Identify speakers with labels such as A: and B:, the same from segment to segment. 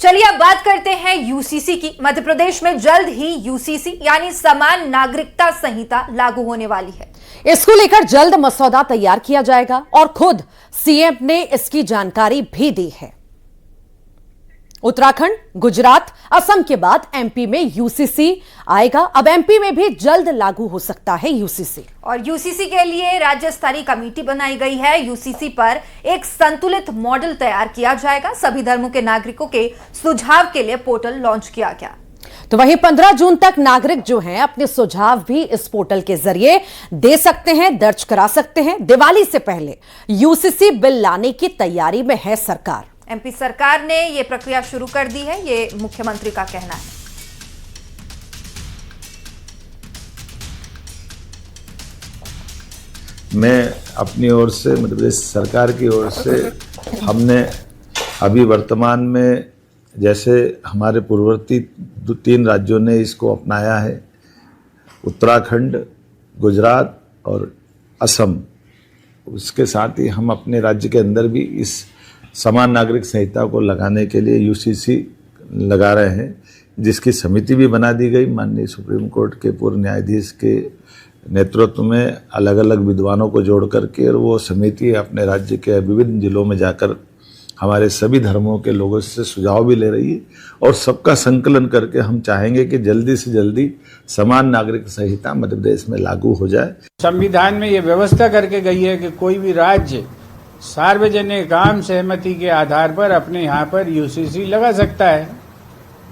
A: चलिए अब बात करते हैं यूसीसी की। मध्य प्रदेश में जल्द ही यूसीसी यानी समान नागरिकता संहिता लागू होने वाली है।
B: इसको लेकर जल्द मसौदा तैयार किया जाएगा और खुद सीएम ने इसकी जानकारी भी दी है। उत्तराखंड, गुजरात, असम के बाद एमपी में यूसीसी आएगा। अब एमपी में भी जल्द लागू हो सकता है यूसीसी।
A: और यूसीसी के लिए राज्य स्तरीय कमेटी बनाई गई है। यूसीसी पर एक संतुलित मॉडल तैयार किया जाएगा। सभी धर्मों के नागरिकों के सुझाव के लिए पोर्टल लॉन्च किया गया।
B: तो वहीं 15 जून तक नागरिक जो हैं अपने सुझाव भी इस पोर्टल के जरिए दे सकते हैं, दर्ज करा सकते हैं। दिवाली से पहले यूसीसी बिल लाने की तैयारी में है सरकार।
A: एमपी सरकार ने यह प्रक्रिया शुरू कर दी है, ये मुख्यमंत्री का कहना है।
C: मैं अपनी ओर से मध्य प्रदेश सरकार की ओर से हमने अभी वर्तमान में जैसे हमारे पूर्ववर्ती 3 राज्यों ने इसको अपनाया है, उत्तराखंड, गुजरात और असम, उसके साथ ही हम अपने राज्य के अंदर भी इस समान नागरिक संहिता को लगाने के लिए यूसीसी लगा रहे हैं, जिसकी समिति भी बना दी गई। माननीय सुप्रीम कोर्ट के पूर्व न्यायाधीश के नेतृत्व में अलग अलग विद्वानों को जोड़ करके, और वो समिति अपने राज्य के विभिन्न जिलों में जाकर हमारे सभी धर्मों के लोगों से सुझाव भी ले रही है और सबका संकलन करके हम चाहेंगे कि जल्दी से जल्दी समान नागरिक संहिता मध्य प्रदेश में लागू हो जाए।
D: संविधान में ये व्यवस्था करके गई है कि कोई भी राज्य सार्वजनिक आम सहमति के आधार पर अपने यहाँ पर यूसीसी लगा सकता है।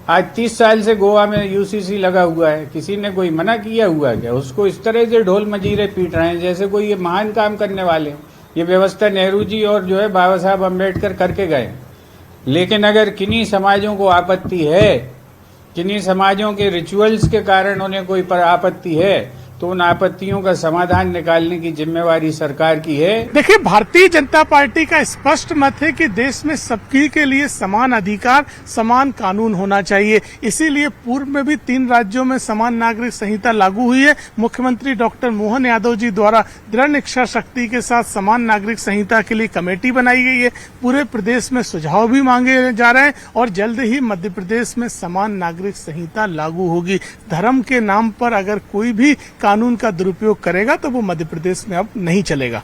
D: आज 30 साल से गोवा में यूसीसी लगा हुआ है, किसी ने कोई मना किया हुआ है क्या? उसको इस तरह से ढोल मजीरे पीट रहे हैं जैसे कोई ये महान काम करने वाले हैं। ये व्यवस्था नेहरू जी और जो है बाबा साहब अम्बेडकर करके गए। लेकिन अगर किन्हीं समाजों को आपत्ति है, किन्हीं समाजों के रिचुअल्स के कारण उन्हें कोई पर आपत्ति है, तो उन आपत्तियों का समाधान निकालने की जिम्मेवारी सरकार की है।
E: देखिए, भारतीय जनता पार्टी का स्पष्ट मत है कि देश में सबके के लिए समान अधिकार, समान कानून होना चाहिए। इसीलिए पूर्व में भी 3 राज्यों में समान नागरिक संहिता लागू हुई है। मुख्यमंत्री डॉक्टर मोहन यादव जी द्वारा दृढ़ इच्छा शक्ति के साथ समान नागरिक संहिता के लिए कमेटी बनाई गई है। पूरे प्रदेश में सुझाव भी मांगे जा रहे हैं और जल्द ही मध्य प्रदेश में समान नागरिक संहिता लागू होगी। धर्म के नाम पर अगर कोई भी कानून का दुरुपयोग करेगा तो वो मध्य प्रदेश में अब नहीं चलेगा।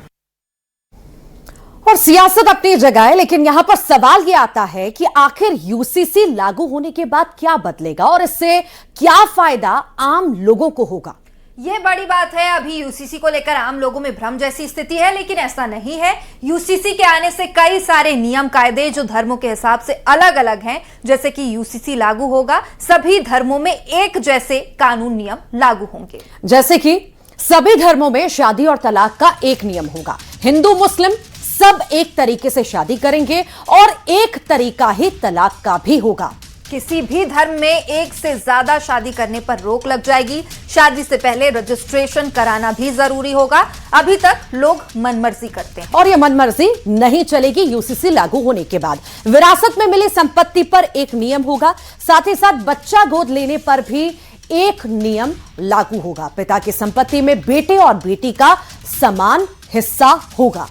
B: और सियासत अपनी जगह है, लेकिन यहां पर सवाल यह आता है कि आखिर यूसीसी लागू होने के बाद क्या बदलेगा और इससे क्या फायदा आम लोगों को होगा।
A: यह बड़ी बात है। अभी यूसीसी को लेकर आम लोगों में भ्रम जैसी स्थिति है, लेकिन ऐसा नहीं है। यूसीसी के आने से कई सारे नियम कायदे जो धर्मों के हिसाब से अलग अलग हैं, जैसे कि यूसीसी लागू होगा, सभी धर्मों में एक जैसे कानून नियम लागू होंगे।
B: जैसे कि सभी धर्मों में शादी और तलाक का एक नियम होगा। हिंदू मुस्लिम सब एक तरीके से शादी करेंगे और एक तरीका ही तलाक का भी होगा।
A: किसी भी धर्म में एक से ज्यादा शादी करने पर रोक लग जाएगी। शादी से पहले रजिस्ट्रेशन कराना भी जरूरी होगा। अभी तक लोग मनमर्जी करते हैं
B: और ये मनमर्जी नहीं चलेगी यूसीसी लागू होने के बाद। विरासत में मिली संपत्ति पर एक नियम होगा, साथ ही साथ बच्चा गोद लेने पर भी एक नियम लागू होगा। पिता की संपत्ति में बेटे और बेटी का समान हिस्सा होगा।